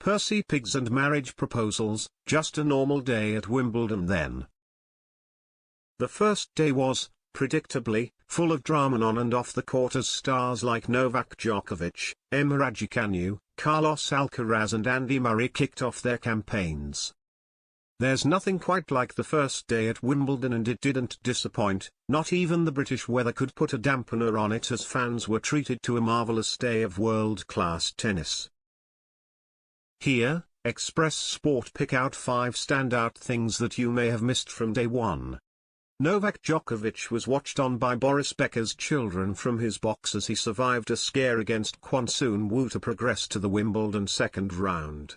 Percy Pigs and marriage proposals, just a normal day at Wimbledon then. The first day was, predictably, full of drama on and off the court as stars like Novak Djokovic, Emma Raducanu, Carlos Alcaraz and Andy Murray kicked off their campaigns. There's nothing quite like the first day at Wimbledon, and it didn't disappoint. Not even the British weather could put a dampener on it, as fans were treated to a marvellous day of world-class tennis. Here, Express Sport pick out 5 standout things that you may have missed from day one. Novak Djokovic was watched on by Boris Becker's children from his box as he survived a scare against Kwon Soon Woo to progress to the Wimbledon second round.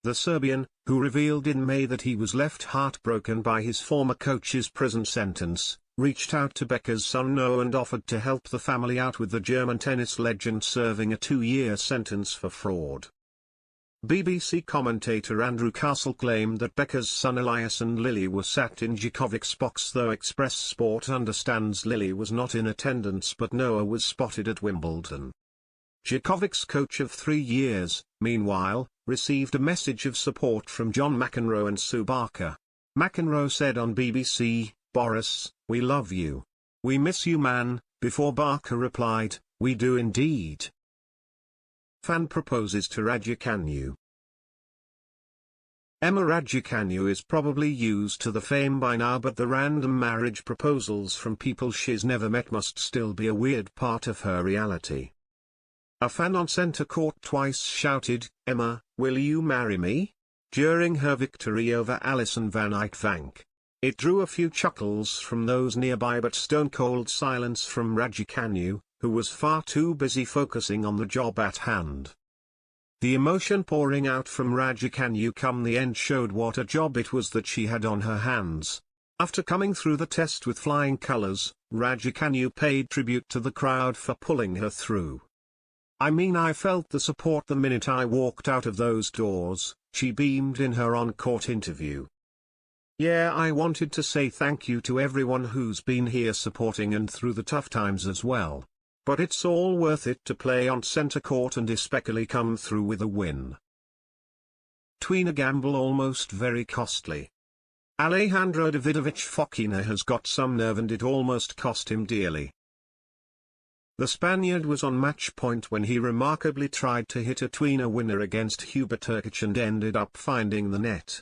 The Serbian, who revealed in May that he was left heartbroken by his former coach's prison sentence, reached out to Becker's son Noah and offered to help the family out, with the German tennis legend serving a 2-year sentence for fraud. BBC commentator Andrew Castle claimed that Becker's son Elias and Lily were sat in Djokovic's box, though Express Sport understands Lily was not in attendance but Noah was spotted at Wimbledon. Djokovic's coach of 3 years, meanwhile, received a message of support from John McEnroe and Sue Barker. McEnroe said on BBC, "Boris, we love you. We miss you, man," before Barker replied, "We do indeed." Fan proposes to Raducanu. Emma Raducanu is probably used to the fame by now, but the random marriage proposals from people she's never met must still be a weird part of her reality. A fan on centre court twice shouted, "Emma, will you marry me?" during her victory over Alison van Uytvanck. It drew a few chuckles from those nearby but stone-cold silence from Raducanu, who was far too busy focusing on the job at hand. The emotion pouring out from Raducanu come the end showed what a job it was that she had on her hands. After coming through the test with flying colours, Raducanu paid tribute to the crowd for pulling her through. "I mean, I felt the support the minute I walked out of those doors," she beamed in her on-court interview. "Yeah, I wanted to say thank you to everyone who's been here supporting and through the tough times as well. But it's all worth it to play on centre court and especially come through with a win." Tweener gamble almost very costly. Alejandro Davidovich Fokina has got some nerve and it almost cost him dearly. The Spaniard was on match point when he remarkably tried to hit a tweener winner against Hubert Hurkacz and ended up finding the net.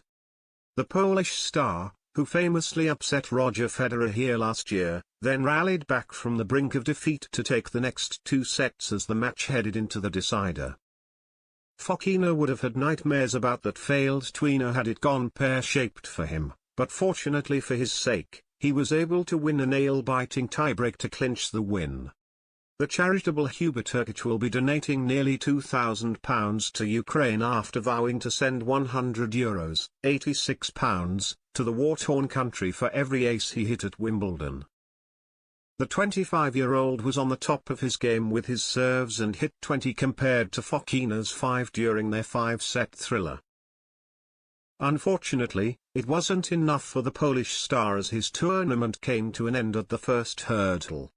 The Polish star, who famously upset Roger Federer here last year, then rallied back from the brink of defeat to take the next 2 sets as the match headed into the decider. Fokina would have had nightmares about that failed tweener had it gone pear-shaped for him, but fortunately for his sake, he was able to win a nail-biting tiebreak to clinch the win. The charitable Hubert Hurkacz will be donating nearly £2,000 to Ukraine after vowing to send €100, £86, to the war-torn country for every ace he hit at Wimbledon. The 25-year-old was on the top of his game with his serves and hit 20 compared to Fokina's 5 during their 5-set thriller. Unfortunately, it wasn't enough for the Polish star as his tournament came to an end at the first hurdle.